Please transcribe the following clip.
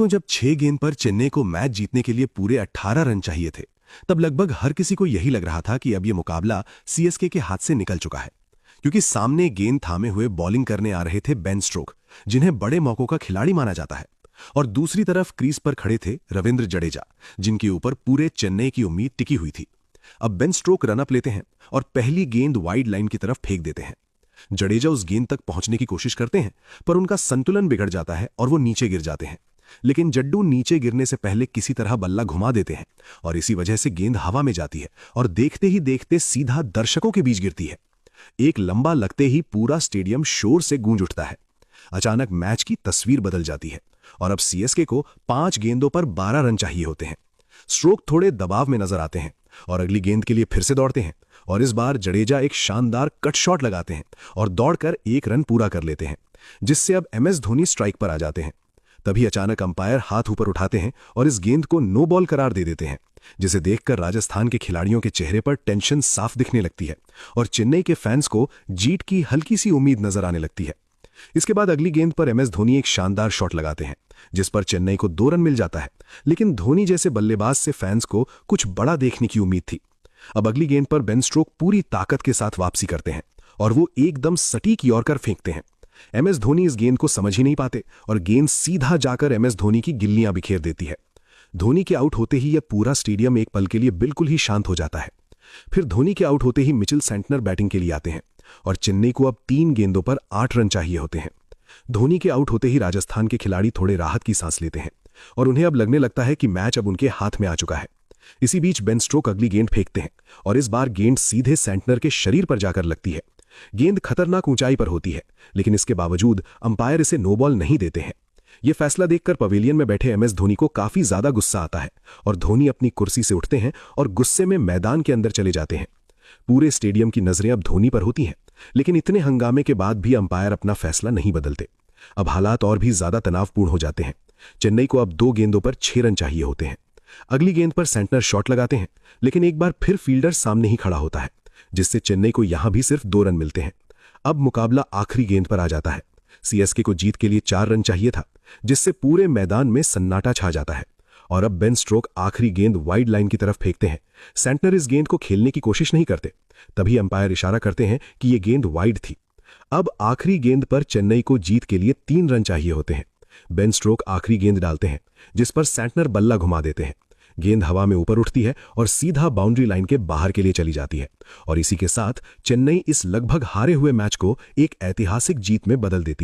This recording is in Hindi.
दोस्तों, जब 6 गेंद पर चेन्नई को मैच जीतने के लिए पूरे 18 रन चाहिए थे, तब लगभग हर किसी को यही लग रहा था कि अब यह मुकाबला सीएसके के हाथ से निकल चुका है, क्योंकि सामने गेंद थामे हुए बॉलिंग करने आ रहे थे बेन स्टोक, जिन्हें बड़े मौकों का खिलाड़ी माना जाता है, और दूसरी तरफ क्रीज पर खड़े थे रविंद्र जडेजा, जिनके ऊपर पूरे चेन्नई की उम्मीद टिकी हुई थी। अब बेन स्टोक रनअप लेते हैं और पहली गेंद वाइड लाइन की तरफ फेंक देते हैं। जडेजा उस गेंद तक पहुंचने की कोशिश करते हैं, पर उनका संतुलन बिगड़ जाता है और वो नीचे गिर जाते हैं। लेकिन जड्डू नीचे गिरने से पहले किसी तरह बल्ला घुमा देते हैं और इसी वजह से गेंद हवा में जाती है और देखते ही देखते सीधा दर्शकों के बीच गिरती है। एक लंबा लगते ही पूरा स्टेडियम शोर से गूंज उठता है। अचानक मैच की तस्वीर बदल जाती है और अब सीएसके को 5 गेंदों पर 12 रन चाहिए होते हैं। स्ट्रोक थोड़े दबाव में नजर आते हैं और अगली गेंद के लिए फिर से दौड़ते हैं, और इस बार जडेजा एक शानदार कट शॉट लगाते हैं और दौड़कर 1 रन पूरा कर लेते हैं, जिससे अब एमएस धोनी स्ट्राइक पर आ जाते हैं। तभी अचानक अंपायर हाथ ऊपर उठाते हैं और इस गेंद को नो बॉल करार दे देते हैं, जिसे देखकर राजस्थान के खिलाड़ियों के चेहरे पर टेंशन साफ दिखने लगती है और चेन्नई के फैंस को जीत की हल्की सी उम्मीद नजर आने लगती है। इसके बाद अगली गेंद पर एमएस धोनी एक शानदार शॉट लगाते हैं, जिस पर चेन्नई को 2 रन मिल जाता है। लेकिन धोनी जैसे बल्लेबाज से फैंस को कुछ बड़ा देखने की उम्मीद थी। अब अगली गेंद पर बेन स्टोक पूरी ताकत के साथ वापसी करते हैं और वो एकदम सटीक यॉर्कर फेंकते हैं। एमएस धोनी इस गेंद को समझ ही नहीं पाते और गेंद सीधा जाकर एमएस धोनी की गिल्लियां बिखेर देती है। धोनी के आउट होते ही यह पूरा स्टेडियम एक पल के लिए बिल्कुल ही शांत हो जाता है। फिर धोनी के आउट होते ही मिचेल सेंटनर बैटिंग के लिए आते हैं और चेन्नई को अब 3 गेंदों पर 8 रन चाहिए होते हैं। धोनी के आउट होते ही राजस्थान के खिलाड़ी थोड़े राहत की सांस लेते हैं और उन्हें अब लगने लगता है कि मैच अब उनके हाथ में आ चुका है। इसी बीच बेन स्टोक अगली गेंद फेंकते हैं और इस बार गेंद सीधे सेंटनर के शरीर पर जाकर लगती है। गेंद खतरनाक ऊंचाई पर होती है, लेकिन इसके बावजूद अंपायर इसे नो बॉल नहीं देते हैं। यह फैसला देखकर पवेलियन में बैठे एमएस धोनी को काफी ज्यादा गुस्सा आता है और धोनी अपनी कुर्सी से उठते हैं और गुस्से में मैदान के अंदर चले जाते हैं। पूरे स्टेडियम की नजरें अब धोनी पर होती हैं, लेकिन इतने हंगामे के बाद भी अंपायर अपना फैसला नहीं बदलते। अब हालात और भी ज्यादा तनावपूर्ण हो जाते हैं। चेन्नई को अब 2 गेंदों पर 6 रन चाहिए होते हैं। अगली गेंद पर सेंटनर शॉट लगाते हैं, लेकिन एक बार फिर फील्डर सामने ही खड़ा होता है, जिससे चेन्नई को यहां भी सिर्फ 2 रन मिलते हैं। अब मुकाबला आखिरी गेंद पर आ जाता है। सीएसके को जीत के लिए 4 रन चाहिए था, जिससे पूरे मैदान में सन्नाटा छा जाता है और अब बेन स्टोक आखिरी गेंद वाइड लाइन की तरफ फेंकते हैं। सेंटनर इस गेंद को खेलने की कोशिश नहीं करते। तभी अंपायर इशारा करते हैं कि यह गेंद वाइड थी। अब आखिरी गेंद पर चेन्नई को जीत के लिए 3 रन चाहिए होते हैं। बेन स्टोक आखिरी गेंद डालते हैं, जिस पर सेंटनर बल्ला घुमा देते हैं। गेंद हवा में ऊपर उठती है और सीधा बाउंड्री लाइन के बाहर के लिए चली जाती है, और इसी के साथ चेन्नई इस लगभग हारे हुए मैच को एक ऐतिहासिक जीत में बदल देती है।